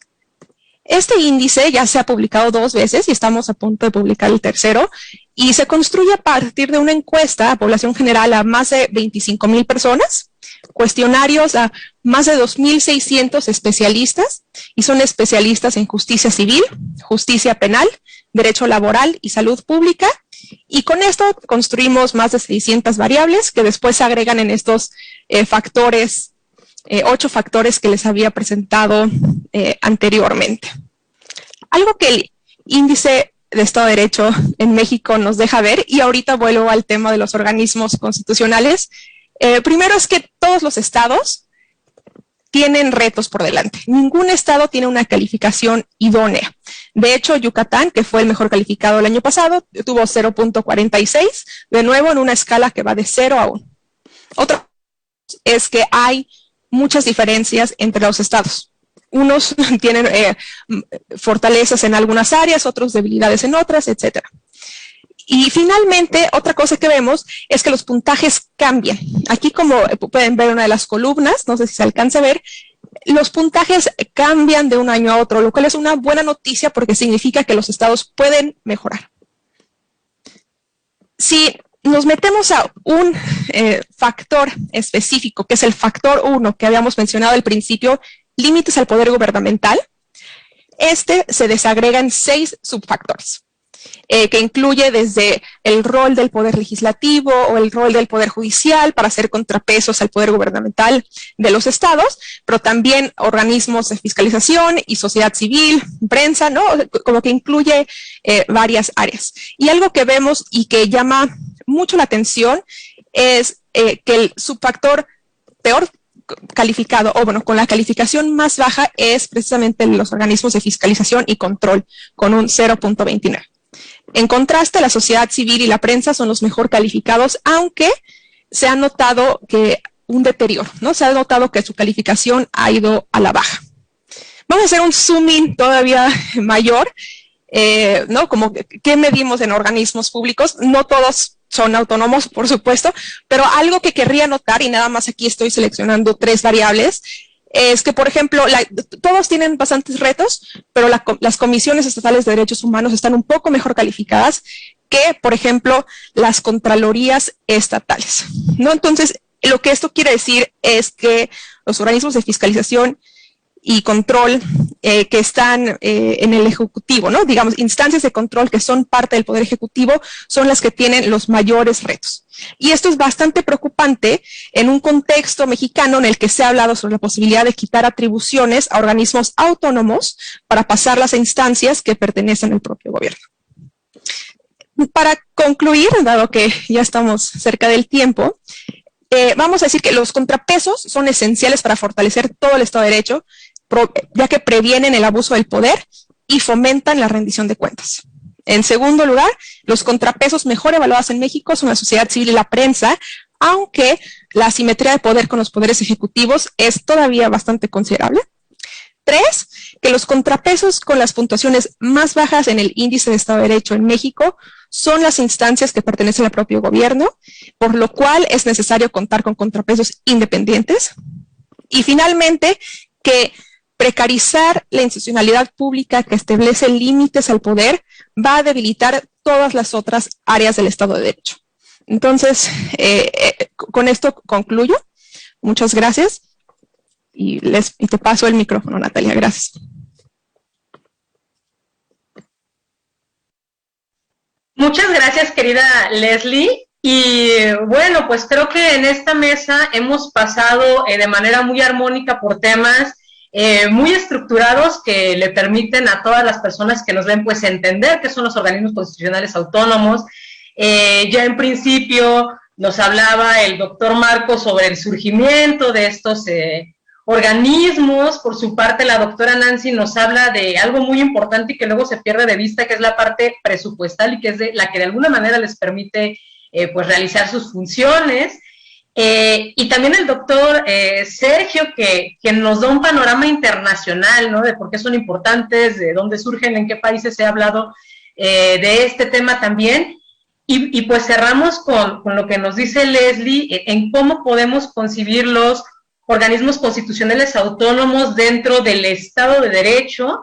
Este índice ya se ha publicado 2 veces y estamos a punto de publicar el tercero, y se construye a partir de una encuesta a población general a más de 25,000 personas, cuestionarios a más de 2,600 especialistas, y son especialistas en justicia civil, justicia penal, derecho laboral y salud pública, y con esto construimos más de 600 variables que después se agregan en estos factores, 8 factores que les había presentado anteriormente. Algo que el índice de Estado de Derecho en México nos deja ver, y ahorita vuelvo al tema de los organismos constitucionales. Primero es que todos los estados tienen retos por delante. Ningún estado tiene una calificación idónea. De hecho, Yucatán, que fue el mejor calificado el año pasado, tuvo 0.46, de nuevo en una escala que va de 0 a 1. Otra es que hay muchas diferencias entre los estados. Unos tienen fortalezas en algunas áreas, otros debilidades en otras, etc. Y finalmente, otra cosa que vemos es que los puntajes cambian. Aquí, como pueden ver en una de las columnas, no sé si se alcanza a ver, los puntajes cambian de un año a otro, lo cual es una buena noticia porque significa que los estados pueden mejorar. Si nos metemos a un factor específico, que es el factor 1 que habíamos mencionado al principio, límites al poder gubernamental, este se desagrega en 6 subfactores. Que incluye desde el rol del poder legislativo o el rol del poder judicial para hacer contrapesos al poder gubernamental de los estados, pero también organismos de fiscalización y sociedad civil, prensa, ¿no? Como que incluye varias áreas. Y algo que vemos y que llama mucho la atención es que el subfactor peor calificado, o bueno, con la calificación más baja, es precisamente los organismos de fiscalización y control, con un 0.29. En contraste, la sociedad civil y la prensa son los mejor calificados, aunque se ha notado que un deterioro, ¿no? Se ha notado que su calificación ha ido a la baja. Vamos a hacer un zooming todavía mayor, ¿no? Como qué medimos en organismos públicos. No todos son autónomos, por supuesto, pero algo que querría notar, y nada más aquí estoy seleccionando 3 variables, es que, por ejemplo, todos tienen bastantes retos, pero las comisiones estatales de derechos humanos están un poco mejor calificadas que, por ejemplo, las contralorías estatales, ¿no? Entonces, lo que esto quiere decir es que los organismos de fiscalización y control que están en el Ejecutivo, ¿no? Digamos, instancias de control que son parte del Poder Ejecutivo son las que tienen los mayores retos. Y esto es bastante preocupante en un contexto mexicano en el que se ha hablado sobre la posibilidad de quitar atribuciones a organismos autónomos para pasarlas a instancias que pertenecen al propio gobierno. Para concluir, dado que ya estamos cerca del tiempo, vamos a decir que los contrapesos son esenciales para fortalecer todo el Estado de Derecho, ya que previenen el abuso del poder y fomentan la rendición de cuentas. En segundo lugar, los contrapesos mejor evaluados en México son la sociedad civil y la prensa, aunque la asimetría de poder con los poderes ejecutivos es todavía bastante considerable. 3, que los contrapesos con las puntuaciones más bajas en el índice de Estado de Derecho en México son las instancias que pertenecen al propio gobierno, por lo cual es necesario contar con contrapesos independientes. Y finalmente, que precarizar la institucionalidad pública que establece límites al poder va a debilitar todas las otras áreas del Estado de Derecho. Entonces, con esto concluyo. Muchas gracias. Y te paso el micrófono, Natalia. Gracias. Muchas gracias, querida Leslie. Y bueno, pues creo que en esta mesa hemos pasado de manera muy armónica por temas muy estructurados que le permiten a todas las personas que nos ven pues entender qué son los organismos constitucionales autónomos, Ya en principio nos hablaba el doctor Marcos sobre el surgimiento de estos organismos. Por su parte, la doctora Nancy nos habla de algo muy importante y que luego se pierde de vista, que es la parte presupuestal y que es la que de alguna manera les permite pues realizar sus funciones. Y también el doctor Sergio, que nos da un panorama internacional, ¿no? De por qué son importantes, de dónde surgen, en qué países se ha hablado de este tema también. Y pues cerramos con lo que nos dice Leslie en cómo podemos concebir los organismos constitucionales autónomos dentro del Estado de Derecho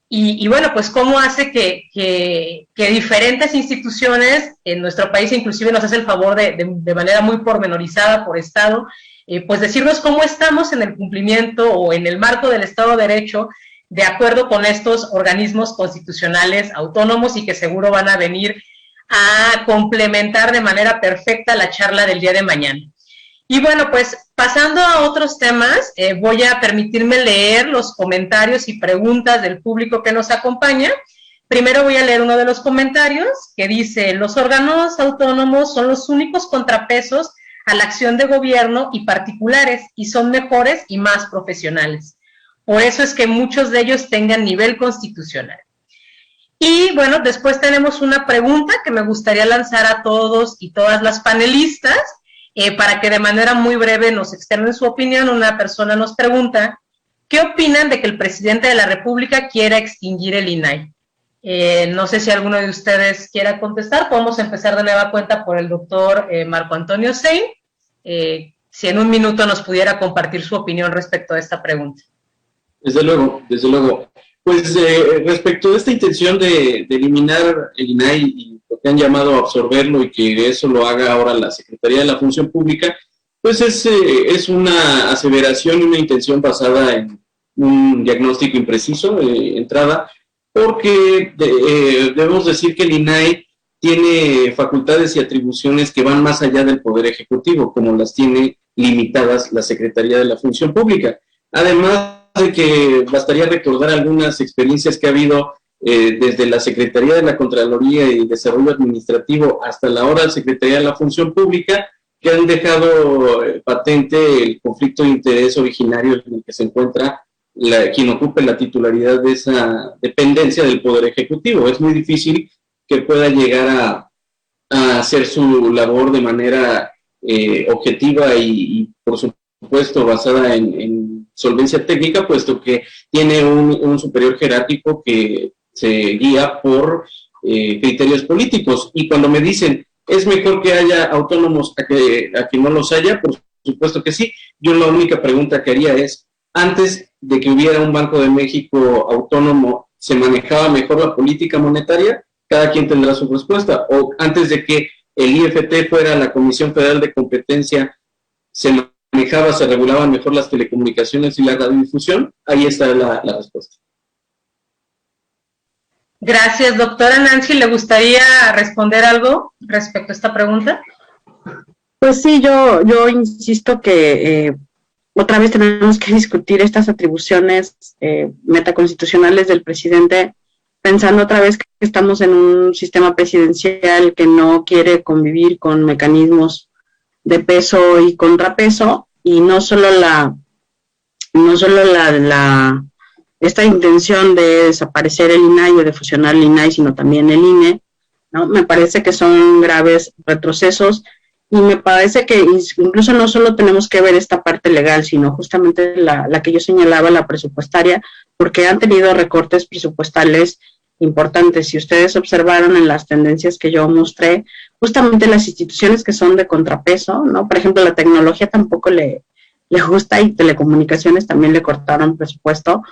y bueno, pues cómo hace que diferentes instituciones en nuestro país, inclusive nos hace el favor de manera muy pormenorizada por Estado, pues decirnos cómo estamos en el cumplimiento o en el marco del Estado de Derecho de acuerdo con estos organismos constitucionales autónomos y que seguro van a venir a complementar de manera perfecta la charla del día de mañana. Y bueno, pues pasando a otros temas, voy a permitirme leer los comentarios y preguntas del público que nos acompaña. Primero voy a leer uno de los comentarios que dice: los órganos autónomos son los únicos contrapesos a la acción de gobierno y particulares y son mejores y más profesionales. Por eso es que muchos de ellos tengan nivel constitucional. Y bueno, después tenemos una pregunta que me gustaría lanzar a todos y todas las panelistas, para que de manera muy breve nos externen su opinión. Una persona nos pregunta: ¿qué opinan de que el presidente de la República quiera extinguir el INAI? No sé si alguno de ustedes quiera contestar. Podemos empezar de nueva cuenta por el doctor Marco Antonio Sein. Si en un minuto nos pudiera compartir su opinión respecto a esta pregunta. Desde luego, desde luego. Pues respecto a esta intención de eliminar el INAI y lo que han llamado a absorberlo y que eso lo haga ahora la Secretaría de la Función Pública, pues es una aseveración y una intención basada en un diagnóstico impreciso de entrada, porque debemos decir que el INAI tiene facultades y atribuciones que van más allá del Poder Ejecutivo, como las tiene limitadas la Secretaría de la Función Pública. Además de que bastaría recordar algunas experiencias que ha habido desde la Secretaría de la Contraloría y Desarrollo Administrativo hasta la ahora Secretaría de la Función Pública, que han dejado patente el conflicto de interés originario en el que se encuentra quien ocupe la titularidad de esa dependencia del Poder Ejecutivo. Es muy difícil que pueda llegar a hacer su labor de manera objetiva y por supuesto basada en solvencia técnica, puesto que tiene un superior jerárquico que se guía por criterios políticos. Y cuando me dicen, ¿es mejor que haya autónomos a que no los haya? Por supuesto que sí. Yo la única pregunta que haría es, antes de que hubiera un Banco de México autónomo, ¿se manejaba mejor la política monetaria? Cada quien tendrá su respuesta. O antes de que el IFT fuera la Comisión Federal de Competencia, ¿se regulaban mejor las telecomunicaciones y la radiodifusión? Ahí está la respuesta. Gracias, doctora Nancy. ¿Le gustaría responder algo respecto a esta pregunta? Pues sí, yo insisto que otra vez tenemos que discutir estas atribuciones metaconstitucionales del presidente, pensando otra vez que estamos en un sistema presidencial que no quiere convivir con mecanismos de peso y contrapeso, y no solo esta intención de desaparecer el INAI o de fusionar el INAI, sino también el INE, ¿no? Me parece que son graves retrocesos, y me parece que incluso no solo tenemos que ver esta parte legal, sino justamente la que yo señalaba, la presupuestaria, porque han tenido recortes presupuestales importantes. Si ustedes observaron en las tendencias que yo mostré, justamente las instituciones que son de contrapeso, ¿no? Por ejemplo, la tecnología tampoco le gusta, y telecomunicaciones también le cortaron presupuesto,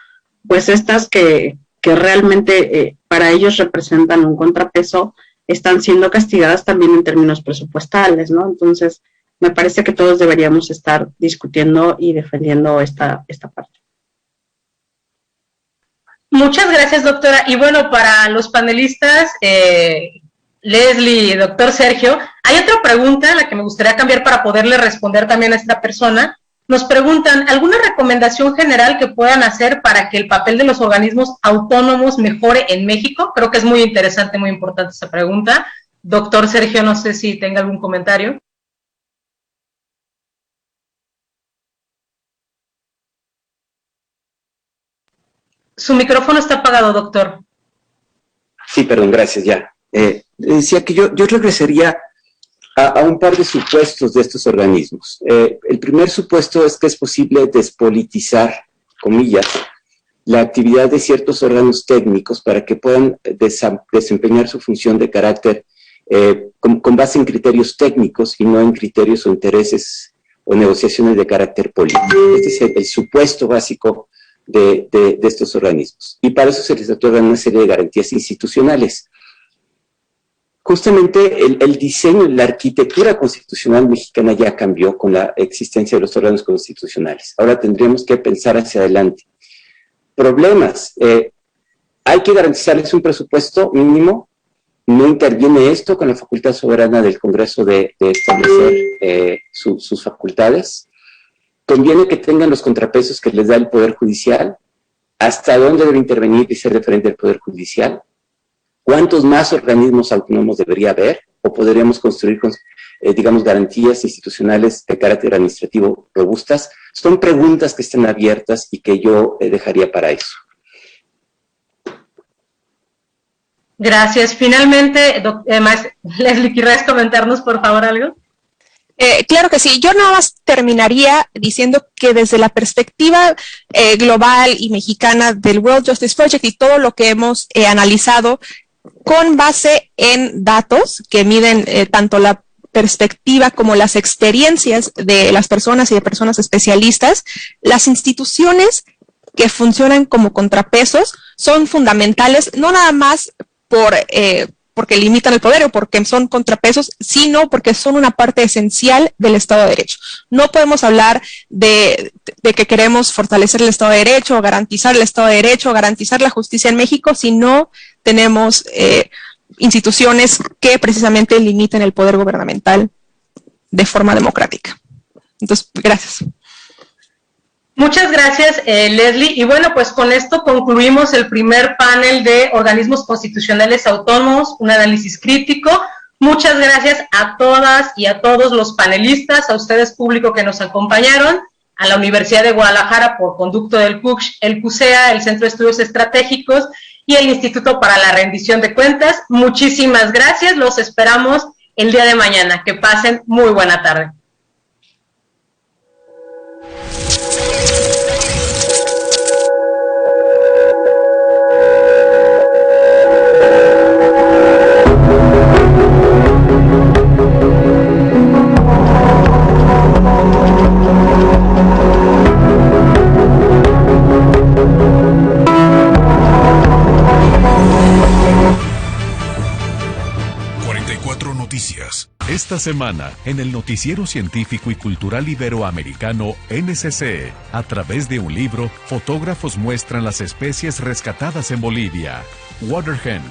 pues estas que realmente para ellos representan un contrapeso, están siendo castigadas también en términos presupuestales, ¿no? Entonces, me parece que todos deberíamos estar discutiendo y defendiendo esta parte. Muchas gracias, doctora. Y bueno, para los panelistas, Leslie y doctor Sergio, hay otra pregunta a la que me gustaría cambiar para poderle responder también a esta persona. Nos preguntan, ¿alguna recomendación general que puedan hacer para que el papel de los organismos autónomos mejore en México? Creo que es muy interesante, muy importante esa pregunta. Doctor Sergio, no sé si tenga algún comentario. Su micrófono está apagado, doctor. Sí, perdón, gracias, ya. Decía que yo regresaría a un par de supuestos de estos organismos. El primer supuesto es que es posible despolitizar, comillas, la actividad de ciertos órganos técnicos para que puedan desempeñar su función de carácter con base en criterios técnicos y no en criterios o intereses o negociaciones de carácter político. Este es el supuesto básico de estos organismos. Y para eso se les otorgan una serie de garantías institucionales. Justamente el diseño, la arquitectura constitucional mexicana ya cambió con la existencia de los órganos constitucionales. Ahora tendríamos que pensar hacia adelante. Problemas. Hay que garantizarles un presupuesto mínimo. No interviene esto con la facultad soberana del Congreso de establecer sus facultades. Conviene que tengan los contrapesos que les da el Poder Judicial. ¿Hasta dónde debe intervenir y ser referente del Poder Judicial? ¿Cuántos más organismos autónomos debería haber? ¿O podríamos construir, digamos, garantías institucionales de carácter administrativo robustas? Son preguntas que están abiertas y que yo dejaría para eso. Gracias. Finalmente, Leslie, ¿quieres comentarnos, por favor, algo? Claro que sí. Yo nada más terminaría diciendo que desde la perspectiva global y mexicana del World Justice Project y todo lo que hemos analizado con base en datos que miden tanto la perspectiva como las experiencias de las personas y de personas especialistas, las instituciones que funcionan como contrapesos son fundamentales, no nada más porque limitan el poder o porque son contrapesos, sino porque son una parte esencial del Estado de Derecho. No podemos hablar de que queremos fortalecer el Estado de Derecho, o garantizar el Estado de Derecho, o garantizar la justicia en México, si no tenemos instituciones que precisamente limiten el poder gubernamental de forma democrática. Entonces, gracias. Muchas gracias, Leslie. Y bueno, pues con esto concluimos el primer panel de organismos constitucionales autónomos, un análisis crítico. Muchas gracias a todas y a todos los panelistas, a ustedes público que nos acompañaron, a la Universidad de Guadalajara por conducto del CUCH, el CUSEA, el Centro de Estudios Estratégicos y el Instituto para la Rendición de Cuentas. Muchísimas gracias, los esperamos el día de mañana. Que pasen muy buena tarde. Esta semana, en el Noticiero Científico y Cultural Iberoamericano NCC, a través de un libro, fotógrafos muestran las especies rescatadas en Bolivia. Waterhen,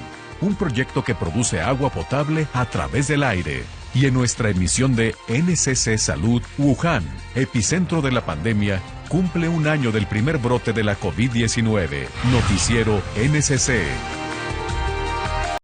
un proyecto que produce agua potable a través del aire. Y en nuestra emisión de NCC Salud, Wuhan, epicentro de la pandemia, cumple un año del primer brote de la COVID-19. Noticiero NCC.